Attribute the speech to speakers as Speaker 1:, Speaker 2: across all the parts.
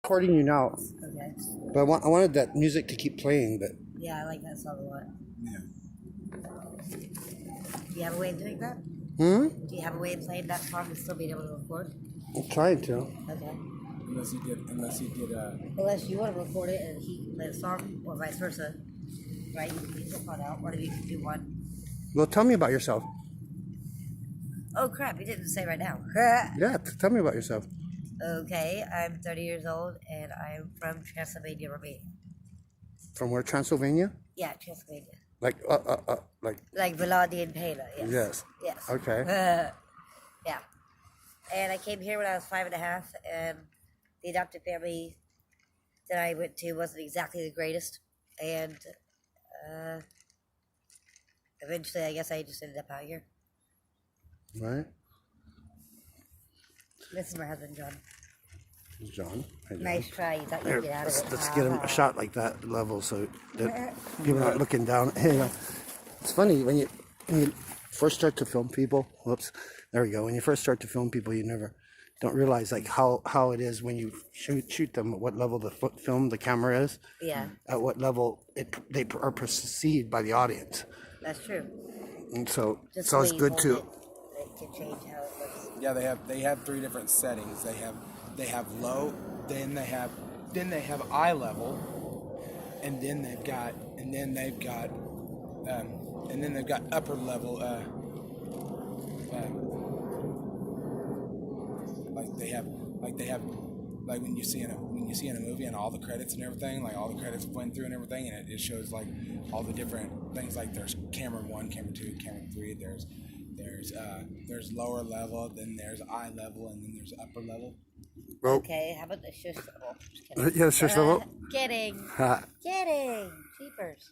Speaker 1: recording you now,
Speaker 2: Okay.
Speaker 1: but I wanted that music to keep playing. But
Speaker 2: Yeah, I like that song a lot.
Speaker 1: yeah.
Speaker 2: Do you have a way of doing that?
Speaker 1: Hmm.
Speaker 2: Do you have a way of playing that song and still being able to record?
Speaker 1: I'm trying to.
Speaker 2: Okay.
Speaker 3: Unless he did.
Speaker 2: Unless you want to record it and he can play the song, or vice versa. Right? You can leave the part out, or you can do one.
Speaker 1: Well, tell me about yourself.
Speaker 2: Oh crap, you didn't say right now.
Speaker 1: Yeah, tell me about yourself.
Speaker 2: Okay, I'm 30 years old and I'm from Transylvania, Romania.
Speaker 1: From where? Transylvania?
Speaker 2: Yeah, Transylvania.
Speaker 1: Like
Speaker 2: Like Vladi and Pela, yes.
Speaker 1: Yes.
Speaker 2: Yes.
Speaker 1: Okay.
Speaker 2: Yeah. And I came here when I was 5.5, and the adopted family that I went to wasn't exactly the greatest. And eventually, I guess I just ended up out here.
Speaker 1: Right.
Speaker 2: This is my husband, John.
Speaker 1: John. Hey, John.
Speaker 2: Nice try. You thought
Speaker 1: Here,
Speaker 2: you'd get out of it.
Speaker 1: let's get him a shot like that level so that people are not looking down. Hey, it's funny when you first start to film people. Whoops, there we go. When you first start to film people, you never don't realize like how it is when you shoot them. At what level the film the camera is.
Speaker 2: Yeah,
Speaker 1: At what level they are perceived by the audience.
Speaker 2: that's true.
Speaker 1: And so
Speaker 2: Just
Speaker 1: it's always
Speaker 2: the way
Speaker 1: good
Speaker 2: you
Speaker 1: to.
Speaker 2: hold it can change how it looks.
Speaker 3: Yeah, they have 3 different settings. They have low, then they have eye level, and then they've got upper level. Like when you see in a movie and all the credits and everything, like all the credits went through and everything, and it shows like all the different things. Like there's camera 1, camera 2, camera 3. There's lower level, then there's eye level, and then there's upper level.
Speaker 1: Well,
Speaker 2: Okay, how about the shush level? Just kidding.
Speaker 1: yeah, shush level.
Speaker 2: Kidding. Kidding. Cheapers.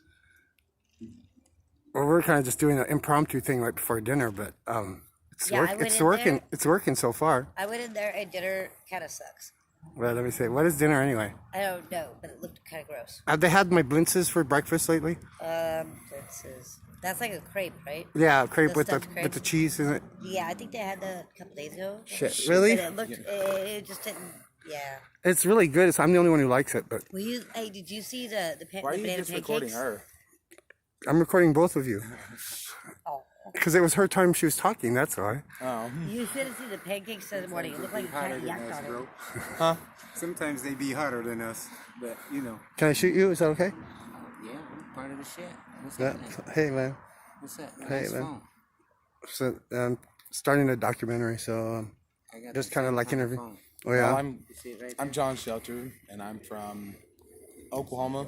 Speaker 1: Well, we're kind of just doing an impromptu thing right before dinner, but it's
Speaker 2: Yeah, I went
Speaker 1: it's
Speaker 2: in
Speaker 1: working.
Speaker 2: there.
Speaker 1: It's working so far.
Speaker 2: I went in there and dinner kind of sucks.
Speaker 1: Well, let me say, what is dinner anyway?
Speaker 2: I don't know, but it looked kind of gross.
Speaker 1: Have they had my blintzes for breakfast lately?
Speaker 2: That's like a crepe, right?
Speaker 1: Yeah, crepe
Speaker 2: The
Speaker 1: with the
Speaker 2: stuffed crepe?
Speaker 1: with the cheese in it.
Speaker 2: Yeah, I think they had that a couple days ago.
Speaker 1: Shit, really?
Speaker 2: But it looked, it just didn't. Yeah.
Speaker 1: It's really good. I'm the only one who likes it, but
Speaker 2: Well, hey, did you see the
Speaker 3: Why are
Speaker 2: the
Speaker 3: you
Speaker 2: banana
Speaker 3: just recording
Speaker 2: pancakes?
Speaker 3: her?
Speaker 1: I'm recording both of you
Speaker 2: Oh,
Speaker 1: because it was her time she was talking. That's why.
Speaker 3: Oh.
Speaker 2: you should have seen the pancakes this morning. It looked like a
Speaker 4: Hotter
Speaker 2: giant
Speaker 4: than
Speaker 2: yak
Speaker 4: us,
Speaker 2: on it.
Speaker 4: bro.
Speaker 3: Huh?
Speaker 4: Sometimes they be hotter than us, but you know.
Speaker 1: Can I shoot you? Is that okay?
Speaker 5: Yeah, I'm part of the shit. What's
Speaker 1: Yeah.
Speaker 5: happening?
Speaker 1: Hey man.
Speaker 5: What's up?
Speaker 1: Hey,
Speaker 5: Nice
Speaker 1: man.
Speaker 5: phone.
Speaker 1: So I'm starting a documentary, so
Speaker 5: I got
Speaker 1: just
Speaker 5: the
Speaker 1: kind of
Speaker 5: same
Speaker 1: like
Speaker 5: kind of
Speaker 1: interview.
Speaker 5: phone.
Speaker 1: Oh yeah.
Speaker 3: Well,
Speaker 5: You see it right
Speaker 3: I'm
Speaker 5: there?
Speaker 3: John Shelter, and I'm from Oklahoma.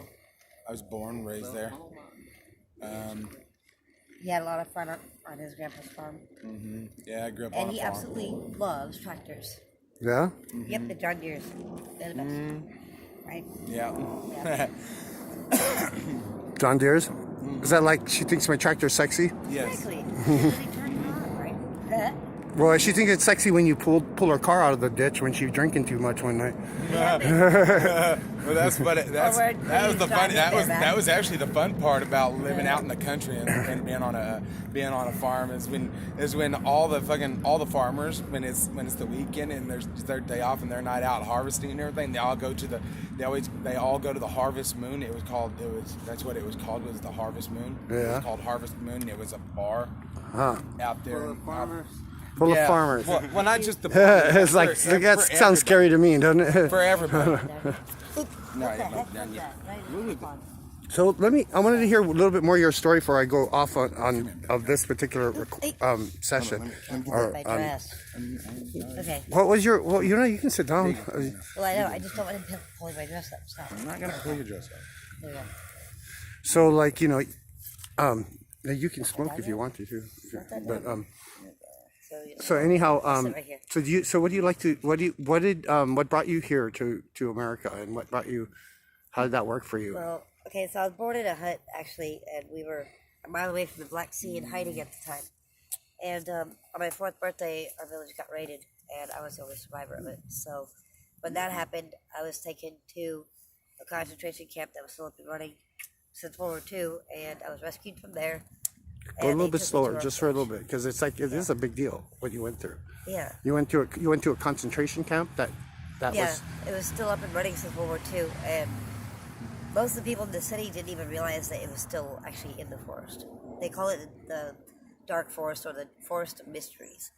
Speaker 3: I was born, raised there.
Speaker 2: He had a lot of fun on his grandpa's farm,
Speaker 3: Yeah, I grew up
Speaker 2: and
Speaker 3: on
Speaker 2: he
Speaker 3: a farm.
Speaker 2: absolutely loves tractors.
Speaker 1: Yeah.
Speaker 2: Yep, the John Deere's. They're the best. Right?
Speaker 3: Yeah.
Speaker 1: John Deere's. Is that like she thinks my tractor's sexy?
Speaker 3: Yes.
Speaker 2: Exactly. Really turned it on, right?
Speaker 1: Well, she thinks it's sexy when you pull her car out of the ditch when she's drinking too much one night.
Speaker 3: Well, that's funny. That was the fun. That was actually the fun part about living out in the country and being on a farm is when all the farmers when it's the weekend and there's their day off and their night out harvesting and everything, they all go to the harvest moon. That's what it was called, was the harvest moon. It
Speaker 1: Yeah.
Speaker 3: was called Harvest Moon. It was a bar
Speaker 1: Huh.
Speaker 3: out there.
Speaker 4: Full of farmers.
Speaker 1: Full
Speaker 3: Yeah.
Speaker 1: of farmers.
Speaker 3: Well, not just the
Speaker 1: It's like
Speaker 3: for
Speaker 1: that sounds scary to me, doesn't it?
Speaker 3: for everybody. No,
Speaker 2: What the
Speaker 3: yeah,
Speaker 2: heck
Speaker 3: yeah,
Speaker 2: was
Speaker 3: yeah.
Speaker 2: that? Right?
Speaker 1: So I wanted to hear a little bit more of your story before I go off on of this particular session. Or,
Speaker 2: My dress. Okay.
Speaker 1: what was your? Well, you can sit down.
Speaker 2: Well, I know. I just don't want him pulling my dress up. Stop.
Speaker 3: I'm not gonna pull your dress up.
Speaker 2: There we go.
Speaker 1: So like you can smoke if you want to too. But so anyhow
Speaker 2: Sit right here.
Speaker 1: so what do you like to what brought you here to America, and what brought you? How did that work for you?
Speaker 2: Well, okay, so I was born in a hut, actually, and we were a mile away from the Black Sea and hiding at the time. And on my 4th birthday, our village got raided, and I was the only survivor of it. So when that happened, I was taken to a concentration camp that was still up and running since World War II, and I was rescued from there.
Speaker 1: Go a
Speaker 2: and
Speaker 1: little
Speaker 2: they
Speaker 1: bit
Speaker 2: took me to
Speaker 1: slower, just for a little
Speaker 2: orphanage.
Speaker 1: bit, because it is a big deal what you went through.
Speaker 2: Yeah.
Speaker 1: You went to a concentration camp that that
Speaker 2: Yeah,
Speaker 1: was.
Speaker 2: it was still up and running since World War II, and most of the people in the city didn't even realize that it was still actually in the forest. They call it the dark forest or the forest of mysteries.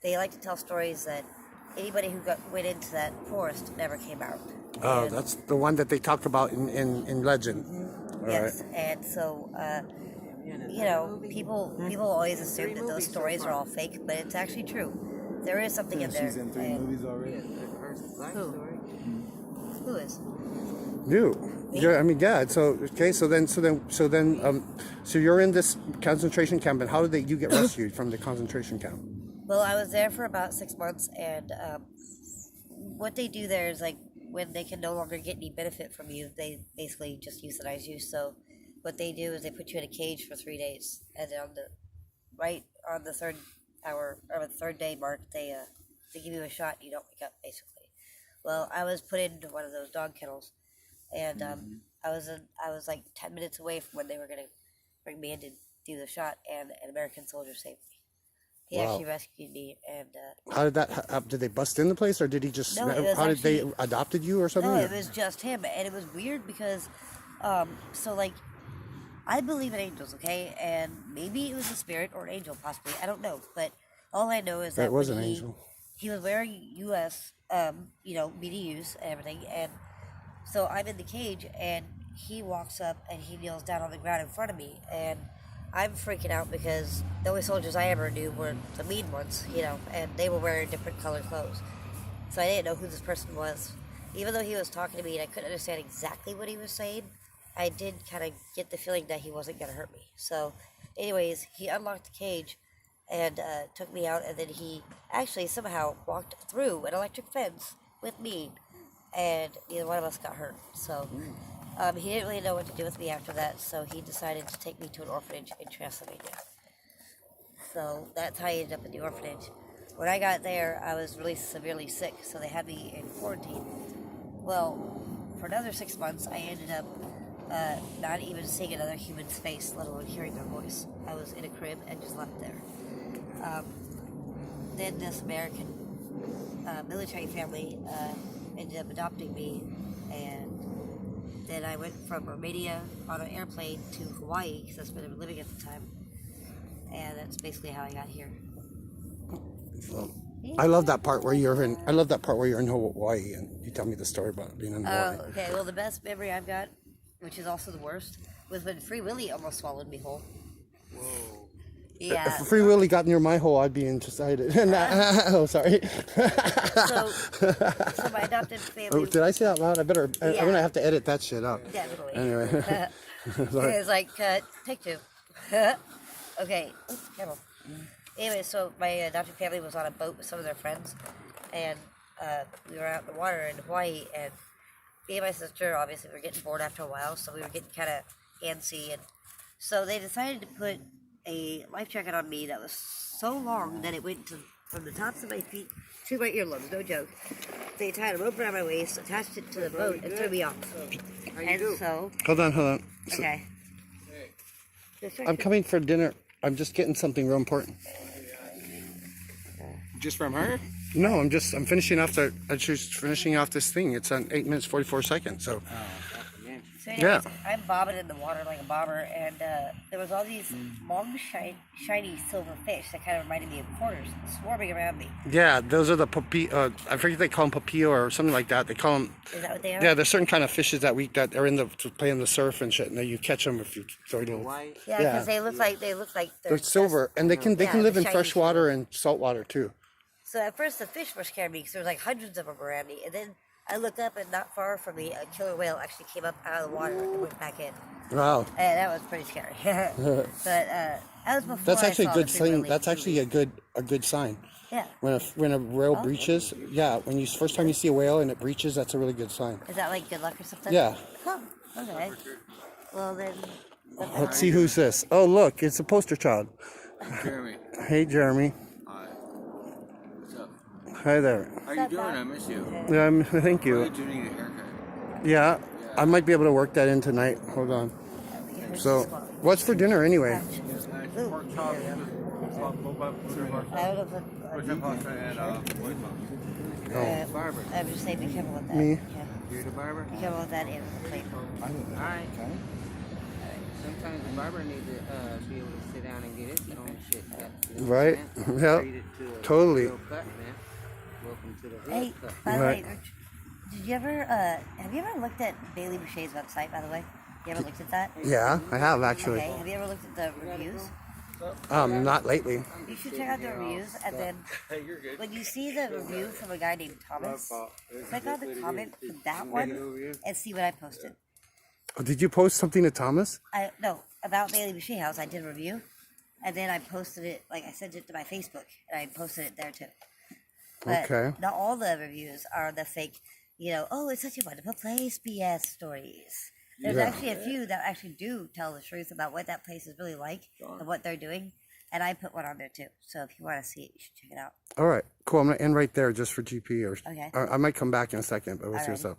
Speaker 2: They like to tell stories that anybody who went into that forest never came out.
Speaker 1: Oh,
Speaker 2: And-
Speaker 1: that's the one that they talk about in legend. All
Speaker 2: yes,
Speaker 1: right.
Speaker 2: and so people always assume that those stories are all fake, but it's actually true. There is something in there.
Speaker 4: She's in 3
Speaker 2: and-
Speaker 4: movies already.
Speaker 2: Who? Who is?
Speaker 1: You. Yeah, I mean, yeah. So okay, so you're in this concentration camp, and how did you get rescued from the concentration camp?
Speaker 2: Well, I was there for about 6 months, and what they do there is like when they can no longer get any benefit from you, they basically just euthanize you. So what they do is they put you in a cage for 3 days, and then on the third hour or the third day mark, they give you a shot. And you don't wake up, basically. Well, I was put into one of those dog kennels, and I was like 10 minutes away from when they were gonna bring me in to do the shot, and an American soldier saved me. He
Speaker 1: Wow.
Speaker 2: actually rescued me, and
Speaker 1: How did that? Did they bust in the place, or did he just?
Speaker 2: No, it was
Speaker 1: how did they
Speaker 2: actually-
Speaker 1: adopted you or something?
Speaker 2: no,
Speaker 1: or-
Speaker 2: it was just him, and it was weird because, so like, I believe in angels, okay, and maybe it was a spirit or an angel, possibly. I don't know, but all I know is that
Speaker 1: That was
Speaker 2: when
Speaker 1: an angel.
Speaker 2: He was wearing U.S. BDUs and everything, and so I'm in the cage, and he walks up and he kneels down on the ground in front of me, and I'm freaking out because the only soldiers I ever knew were the mean ones, and they were wearing different colored clothes. So I didn't know who this person was. Even though he was talking to me and I couldn't understand exactly what he was saying, I did kind of get the feeling that he wasn't going to hurt me. So, anyways, he unlocked the cage and took me out, and then he actually somehow walked through an electric fence with me, and neither one of us got hurt. So, he didn't really know what to do with me after that, so he decided to take me to an orphanage in Transylvania. So that's how I ended up in the orphanage. When I got there, I was really severely sick, so they had me in quarantine. Well, for another 6 months, I ended up not even seeing another human's face, let alone hearing their voice. I was in a crib and just left there. Then this American military family ended up adopting me, and then I went from Romania on an airplane to Hawaii, because that's where they were living at the time. And that's basically how I got here.
Speaker 1: Well, I love that part where you're in. I love that part where you're in Hawaii, and you tell me the story about being in Hawaii.
Speaker 2: Oh, okay. Well, the best memory I've got, which is also the worst, was when Free Willy almost swallowed me whole. Whoa. Yeah.
Speaker 1: If Free Willy got near my hole, I'd be interested. Oh, sorry.
Speaker 2: So my adopted family.
Speaker 1: Oh, did I say that loud? I'm
Speaker 2: Yeah.
Speaker 1: gonna have to edit that shit out.
Speaker 2: Definitely.
Speaker 1: Anyway. Sorry.
Speaker 2: It was like, take two. Okay. Oops, careful. Anyway, so my adopted family was on a boat with some of their friends, and we were out in the water in Hawaii, and me and my sister obviously were getting bored after a while, so we were getting kind of antsy, and so they decided to put a life jacket on me that was so long that it went from the tops of my feet to my earlobes, no joke. They tied a rope around my waist, attached it to the boat, and threw me off. And so,
Speaker 1: Hold on.
Speaker 2: okay.
Speaker 1: I'm coming for dinner. I'm just getting something real important.
Speaker 3: Just from her?
Speaker 1: No, I'm finishing off I'm just finishing off this thing. It's on 8 minutes 44 seconds. So
Speaker 2: So anyways,
Speaker 1: Yeah.
Speaker 2: I'm bobbing in the water like a bobber, and there was all these long, shiny silver fish that kind of reminded me of quarters swarming around me.
Speaker 1: yeah, those are the I forget they call them papillo or something like that. They call them.
Speaker 2: Is that what they are?
Speaker 1: Yeah, there's certain kind of fishes that are to play in the surf and shit, and then you catch them if you throw it.
Speaker 5: Why?
Speaker 2: Yeah,
Speaker 1: yeah.
Speaker 2: because they look like
Speaker 1: They're silver, and they can
Speaker 2: Yeah,
Speaker 1: live
Speaker 2: the
Speaker 1: in
Speaker 2: shiny
Speaker 1: fresh water and salt water too.
Speaker 2: So at first the fish were scaring me because there was like hundreds of them around me, and then I looked up, and not far from me, a killer whale actually came up out of the water and went back in.
Speaker 1: Wow,
Speaker 2: And that was pretty scary. But that was before
Speaker 1: that's
Speaker 2: I
Speaker 1: actually
Speaker 2: saw
Speaker 1: a good
Speaker 2: the Free
Speaker 1: thing.
Speaker 2: Willy
Speaker 1: That's
Speaker 2: movie.
Speaker 1: actually a good sign.
Speaker 2: Yeah.
Speaker 1: When a whale breaches, yeah, when you first time you see a whale and it breaches, that's a really good sign.
Speaker 2: Is that like good luck or something?
Speaker 1: Yeah.
Speaker 2: Huh. Okay. Well then.
Speaker 1: Let's see who's this. Oh, look, it's a poster child.
Speaker 5: Jeremy.
Speaker 1: Hey, Jeremy.
Speaker 5: Hi. What's up?
Speaker 1: Hi there.
Speaker 5: How you doing? I miss you.
Speaker 1: Thank
Speaker 5: You
Speaker 1: you.
Speaker 5: do need a haircut.
Speaker 1: Yeah, I might be able to work that in tonight. Hold on. So, what's for dinner anyway?
Speaker 4: Pork chops,
Speaker 2: I don't know if
Speaker 5: Barber.
Speaker 2: I'm just saying, be careful with that.
Speaker 1: Me?
Speaker 2: Yeah.
Speaker 5: You're the barber?
Speaker 2: Be careful with that and with the plate.
Speaker 5: Alright. Sometimes the barber needs to be able to sit down and get his own shit cut. You know what I'm
Speaker 1: Right.
Speaker 5: saying?
Speaker 1: Yep.
Speaker 5: Treat it to a
Speaker 1: Totally.
Speaker 5: real cut, man. Welcome to the real
Speaker 2: Hey,
Speaker 5: cut.
Speaker 2: by the way,
Speaker 1: Right.
Speaker 2: Rich, did you ever, have you ever looked at Bailey Boucher's website, by the way? You ever looked at that?
Speaker 1: Yeah, I have actually.
Speaker 2: Okay, have you ever looked at the reviews?
Speaker 1: Not lately.
Speaker 2: You should check out the reviews, and then when you see the review from a guy named Thomas, click on the comment for that one and see what I posted.
Speaker 1: Oh, did you post something to Thomas?
Speaker 2: No, about Bailey Boucher House, I did a review, and then I posted it, like I sent it to my Facebook, and I posted it there too. But
Speaker 1: Okay.
Speaker 2: not all the reviews are the fake, oh, it's such a wonderful place, BS stories. There's
Speaker 1: Yeah.
Speaker 2: actually a few that actually do tell the truth about what that place is really like and what they're doing. And I put one on there too. So if you want to see it, you should check it out.
Speaker 1: All right, cool. I'm gonna end right there just for GP, or
Speaker 2: Okay.
Speaker 1: I might come back in a second, but we'll see what's
Speaker 2: Alrighty.
Speaker 1: up.